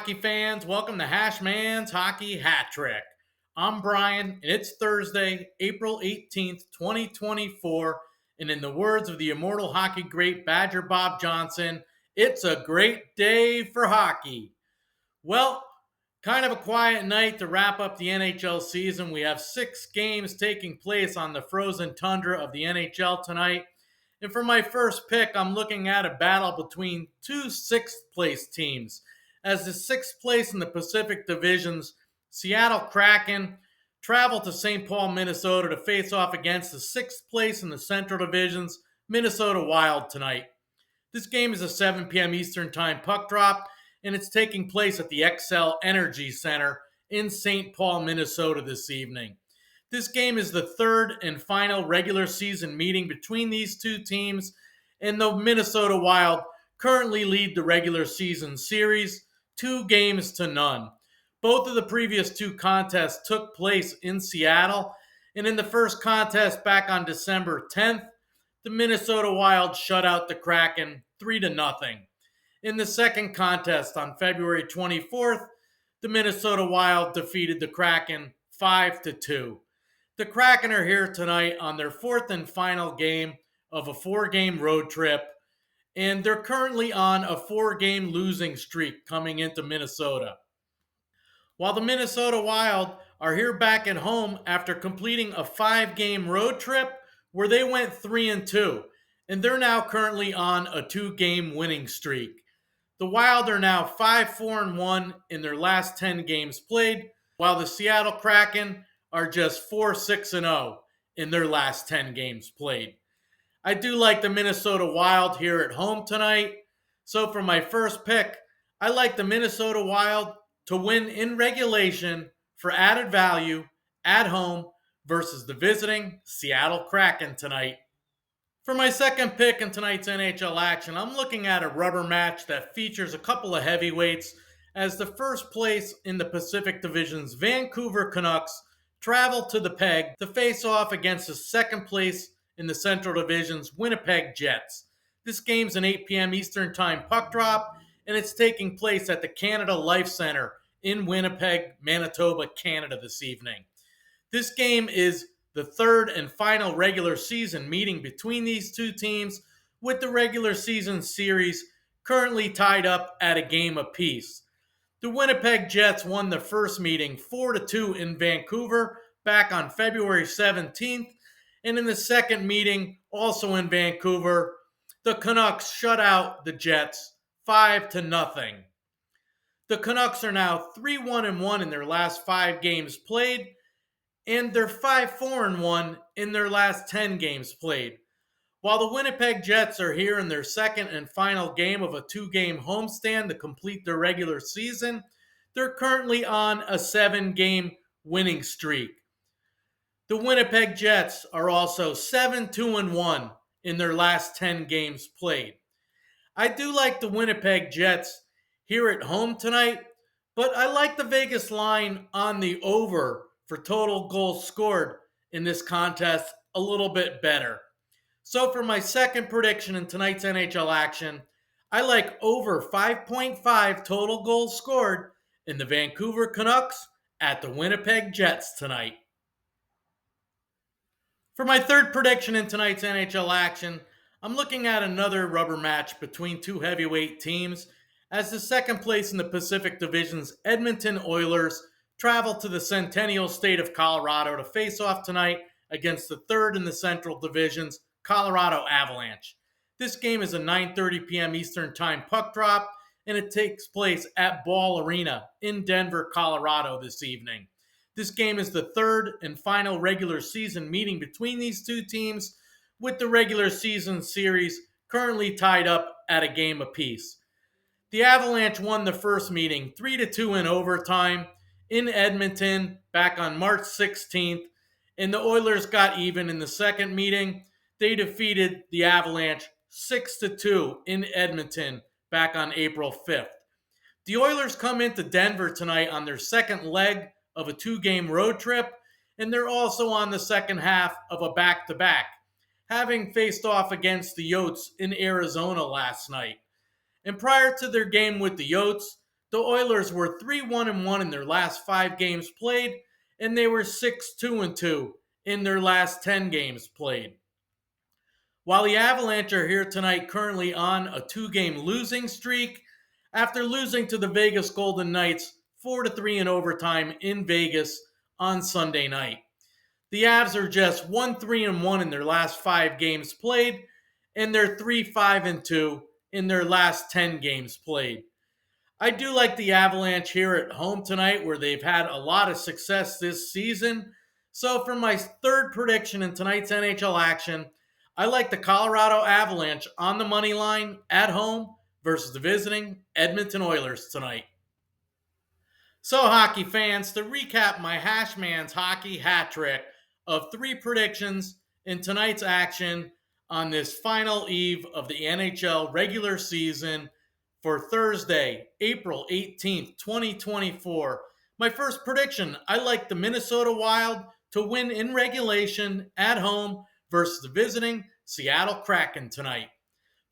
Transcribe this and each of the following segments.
hockey fans. Welcome to Hashmans Hockey Hat-trick. I'm Brian, and it's Thursday, April 18th, 2024. And in the words of the immortal hockey great Badger Bob Johnson, it's a great day for hockey. Well, kind of a quiet night to wrap up the NHL season. We have 6 games taking place on the frozen tundra of the NHL tonight. And for my first pick, I'm looking at a battle between two sixth-place teams. As the sixth place in the Pacific Division's Seattle Kraken travel to St. Paul, Minnesota to face off against the sixth place in the Central Division's Minnesota Wild tonight. This game is a 7 p.m. Eastern Time puck drop, and it's taking place at the XL Energy Center in St. Paul, Minnesota this evening. This game is the third and final regular season meeting between these two teams, and the Minnesota Wild currently lead the regular season series 2-0. Both of the previous 2 contests took place in Seattle, and in the first contest back on December 10th, the Minnesota Wild shut out the Kraken 3-0. In the second contest on February 24th, the Minnesota Wild defeated the Kraken 5-2. The Kraken are here tonight on their 4th and final game of a 4-game road trip, and they're currently on a 4-game losing streak coming into Minnesota. While the Minnesota Wild are here back at home after completing a 5-game road trip where they went 3-2, and they're now currently on a 2-game winning streak. The Wild are now 5-4-1 in their last 10 games played, while the Seattle Kraken are just 4-6-0 in their last 10 games played. I do like the Minnesota Wild here at home tonight. So for my first pick, I like the Minnesota Wild to win in regulation for added value at home versus the visiting Seattle Kraken tonight. For my second pick in tonight's NHL action, I'm looking at a rubber match that features a couple of heavyweights as the first place in the Pacific Division's Vancouver Canucks travel to the Peg to face off against the second place in the Central Division's Winnipeg Jets. This game's an 8 p.m. Eastern Time puck drop, and it's taking place at the Canada Life Center in Winnipeg, Manitoba, Canada this evening. This game is the third and final regular season meeting between these two teams, with the regular season series currently tied up at a game apiece. The Winnipeg Jets won the first meeting 4-2 in Vancouver back on February 17th, and in the second meeting, also in Vancouver, the Canucks shut out the Jets 5-0. The Canucks are now 3-1-1 in their last 5 games played, and they're 5-4-1 in their last 10 games played. While the Winnipeg Jets are here in their second and final game of a 2-game homestand to complete their regular season, they're currently on a 7-game winning streak. The Winnipeg Jets are also 7-2-1 in their last 10 games played. I do like the Winnipeg Jets here at home tonight, but I like the Vegas line on the over for total goals scored in this contest a little bit better. So for my second prediction in tonight's NHL action, I like over 5.5 total goals scored in the Vancouver Canucks at the Winnipeg Jets tonight. For my third prediction in tonight's NHL action, I'm looking at another rubber match between two heavyweight teams as the second place in the Pacific Division's Edmonton Oilers travel to the Centennial State of Colorado to face off tonight against the third in the Central Division's Colorado Avalanche. This game is a 9:30 p.m. Eastern Time puck drop, and it takes place at Ball Arena in Denver, Colorado this evening. This game is the third and final regular season meeting between these two teams, with the regular season series currently tied up at a game apiece. The Avalanche won the first meeting 3-2 in overtime in Edmonton back on March 16th, and the Oilers got even in the second meeting. They defeated the Avalanche 6-2 in Edmonton back on April 5th. The Oilers come into Denver tonight on their second leg of a 2-game road trip, and they're also on the second half of a back-to-back, having faced off against the Yotes in Arizona last night. And prior to their game with the Yotes, The Oilers were 3-1-1 in their last 5 games played, and they were 6-2-2 in their last 10 games played. While the Avalanche are here tonight, currently on a 2-game losing streak, after losing to the Vegas Golden Knights 4-3 in overtime in Vegas on Sunday night. The Avs are just 1-3-1 in their last 5 games played, and they're 3-5-2 in their last 10 games played. I do like the Avalanche here at home tonight, where they've had a lot of success this season. So for my third prediction in tonight's NHL action, I like the Colorado Avalanche on the money line at home versus the visiting Edmonton Oilers tonight. So, hockey fans, to recap my Hashmans Hockey Hat-trick of 3 predictions in tonight's action on this final eve of the NHL regular season for Thursday, April 18th, 2024. My first prediction, I like the Minnesota Wild to win in regulation at home versus the visiting Seattle Kraken tonight.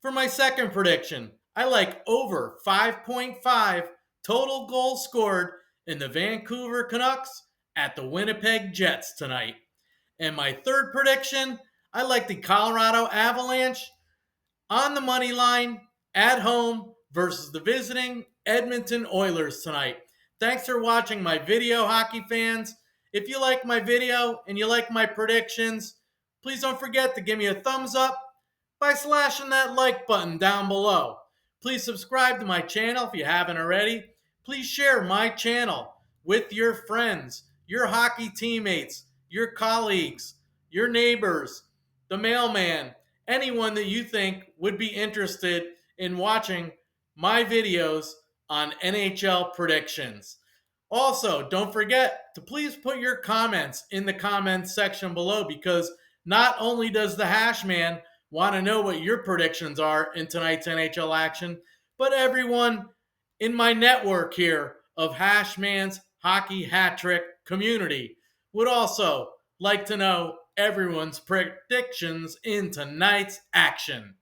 For my second prediction, I like over 5.5 total goals scored in the Vancouver Canucks at the Winnipeg Jets tonight. And my third prediction, I like the Colorado Avalanche on the money line at home versus the visiting Edmonton Oilers tonight. Thanks for watching my video, hockey fans. If you like my video and you like my predictions, please don't forget to give me a thumbs up by slashing that like button down below. Please subscribe to my channel if you haven't already. Please share my channel with your friends, your hockey teammates, your colleagues, your neighbors, the mailman, anyone that you think would be interested in watching my videos on NHL predictions. Also, don't forget to please put your comments in the comments section below, because not only does the Hashman want to know what your predictions are in tonight's NHL action, but everyone in my network here of Hashman's Hockey Hat-trick community would also like to know everyone's predictions in tonight's action.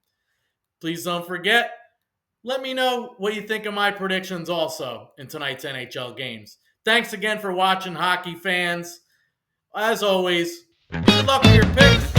Please don't forget, let me know what you think of my predictions also in tonight's NHL games. Thanks again for watching, hockey fans. As always, good luck with your picks.